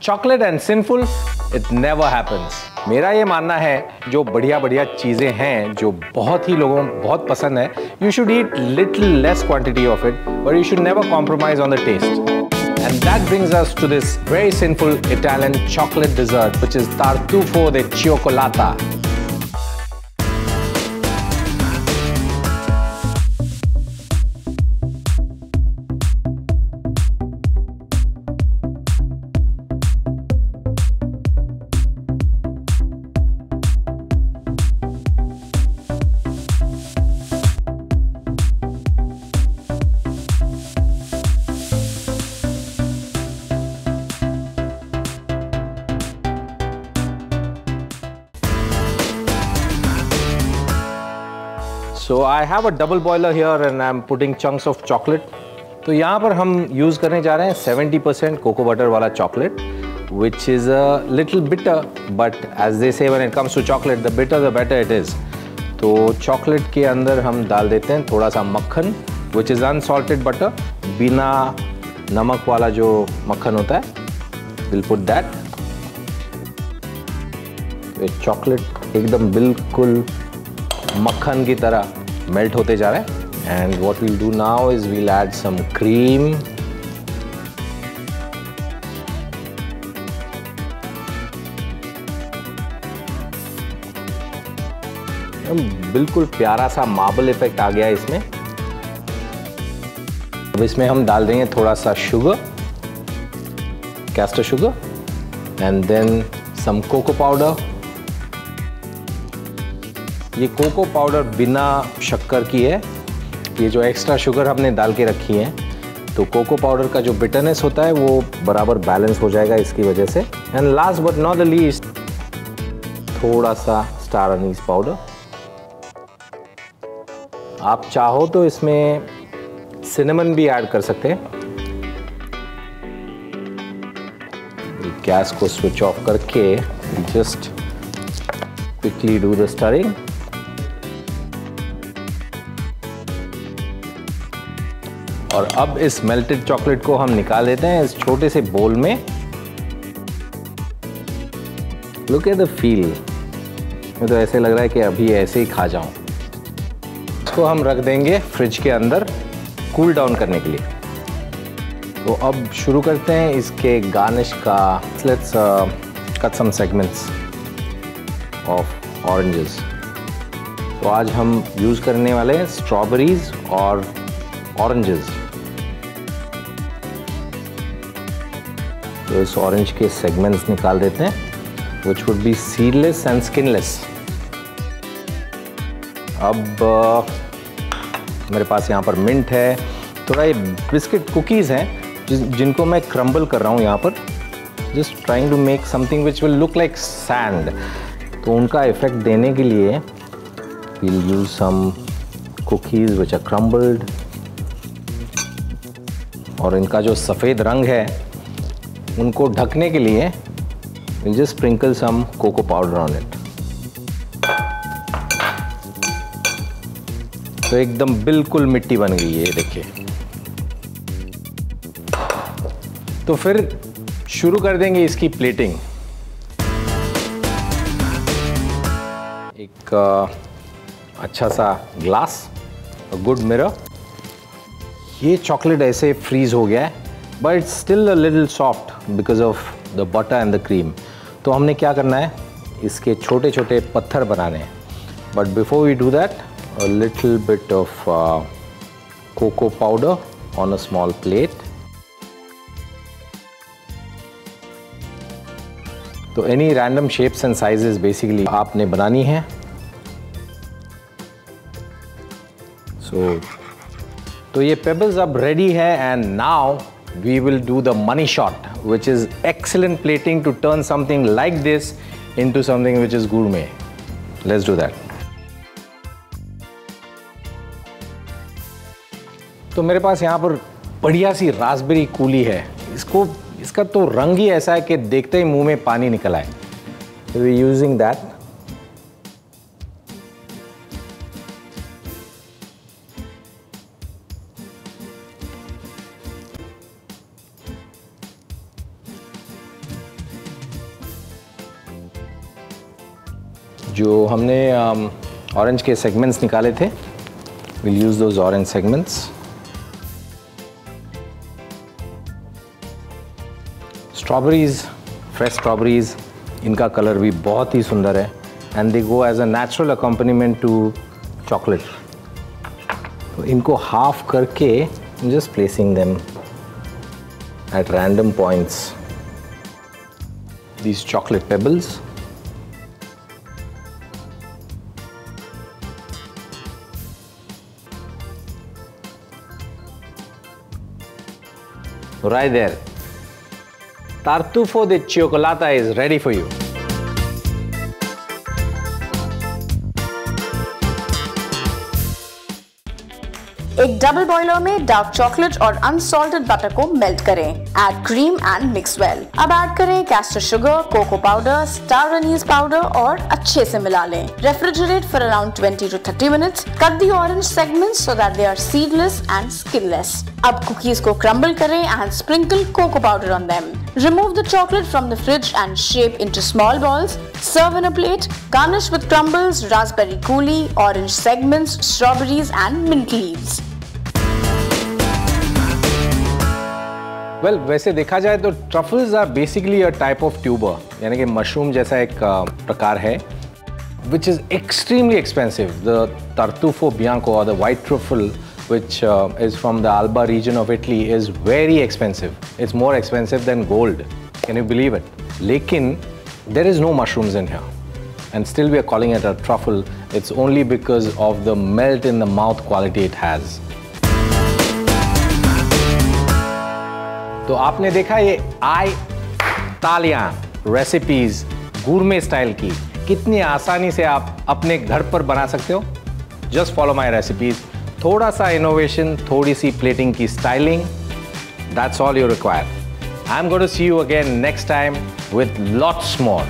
Chocolate and sinful, it never happens. मेरा ये मानना है जो बढ़िया बढ़िया चीज़ें हैं जो बहुत ही लोगों को बहुत पसंद है, you should eat little less quantity of it, but you should never compromise on the taste. And that brings us to this very simple Italian chocolate dessert, which is tartufo de cioccolata. So I have a double boiler here and I'm putting chunks of chocolate. तो यहाँ पर हम use करने जा रहे हैं 70% cocoa butter वाला chocolate, which is a little bitter, but as they say when it comes to chocolate, the bitter the better it is. तो चॉकलेट के अंदर हम डाल देते हैं थोड़ा सा मक्खन, which is unsalted butter, बिना नमक वाला जो मक्खन होता है, we'll put that. ये चॉकलेट एकदम बिल्कुल मक्खन की तरह मेल्ट होते जा रहा है. And what we'll do now is we'll add some cream. बिल्कुल प्यारा सा मार्बल इफेक्ट आ गया इसमें. अब इसमें हम डाल देंगे थोड़ा सा sugar, caster sugar, and then some cocoa powder. ये कोको पाउडर बिना शक्कर की है. ये जो एक्स्ट्रा शुगर हमने डाल के रखी है, तो कोको पाउडर का जो बिटरनेस होता है वो बराबर बैलेंस हो जाएगा इसकी वजह से. And last but not the least, थोड़ा सा स्टार अनीस पाउडर. आप चाहो तो इसमें सिनेमन भी ऐड कर सकते हैं. गैस को स्विच ऑफ करके just quickly do the stirring. और अब इस मेल्टेड चॉकलेट को हम निकाल देते हैं इस छोटे से बोल में. Look at the feel. मुझे तो ऐसे लग रहा है कि अभी ऐसे ही खा जाऊं. इसको हम रख देंगे फ्रिज के अंदर कूल डाउन करने के लिए. तो अब शुरू करते हैं इसके गार्निश का. Let's cut some segments of oranges. तो आज हम यूज़ करने वाले हैं स्ट्रॉबेरीज और ऑरेंजेस. तो इस ऑरेंज के सेगमेंट्स निकाल देते हैं, which would be seedless and skinless. अब मेरे पास यहाँ पर मिंट है. थोड़ा ये बिस्किट कुकीज़ हैं जिनको मैं क्रम्बल कर रहा हूँ यहाँ पर, just trying to make something which will look like sand. तो उनका इफेक्ट देने के लिए we'll use some cookies which are crumbled. और इनका जो सफ़ेद रंग है उनको ढकने के लिए we'll just sprinkle some cocoa powder on it. तो एकदम बिल्कुल मिट्टी बन गई है, ये देखिए. तो फिर शुरू कर देंगे इसकी प्लेटिंग. एक अच्छा सा ग्लास, गुड मिरर. ये चॉकलेट ऐसे फ्रीज हो गया है, but it's still a little soft because of the butter and the cream. तो हमने क्या करना है, इसके छोटे छोटे पत्थर बनाने हैं. But before we do that, a little bit of cocoa powder on a small plate. तो any random shapes and sizes basically आपने बनानी है. तो ये पेबल्स अब रेडी है. And now we will do the money shot, which is excellent plating to turn something like this into something which is gourmet. Let's do that. तो मेरे पास यहाँ पर बढ़िया सी रास्पबेरी कूली है. इसका तो रंग ही ऐसा है कि देखते ही मुंह में पानी निकल आए. So we're using that. जो हमने ऑरेंज के सेगमेंट्स निकाले थे, we'll use those orange segments. Strawberries, fresh strawberries, इनका कलर भी बहुत ही सुंदर है and they go as a natural accompaniment to chocolate. तो इनको हाफ करके just placing them at random points. These chocolate pebbles. Right there. Tartufo de Cioccolata is ready for you. एक double boiler में dark chocolate और unsalted butter को melt करें। Add cream and mix well. अब add करें caster sugar, cocoa powder, star anise powder और अच्छे से मिला लें। Refrigerate for around 20 to 30 minutes. Cut the orange segments so that they are seedless and skinless. अब कुकीज को क्रम्बल करें and sprinkle cocoa powder on them. Remove the chocolate from the fridge and shape into small balls. Serve in a plate. Garnish with crumbles, raspberry coulis, orange segments, strawberries and mint leaves. Well, वैसे देखा जाए तो truffles are basically a type of tuber, यानी कि mushroom जैसा एक प्रकार है, which is extremely expensive. The tartufo bianco or the white truffle, which is from the Alba region of Italy, is very expensive. It's more expensive than gold. Can you believe it? लेकिन there is no mushrooms in here, and still we are calling it a truffle. It's only because of the melt in the mouth quality it has. तो आपने देखा ये Italian recipes गूरमे style की कितनी आसानी से आप अपने घर पर बना सकते हो। जस्ट फॉलो माय रेसिपीज, थोड़ा सा इनोवेशन, थोड़ी सी प्लेटिंग की styling, that's all you require. I am going to see you again next time with lots more.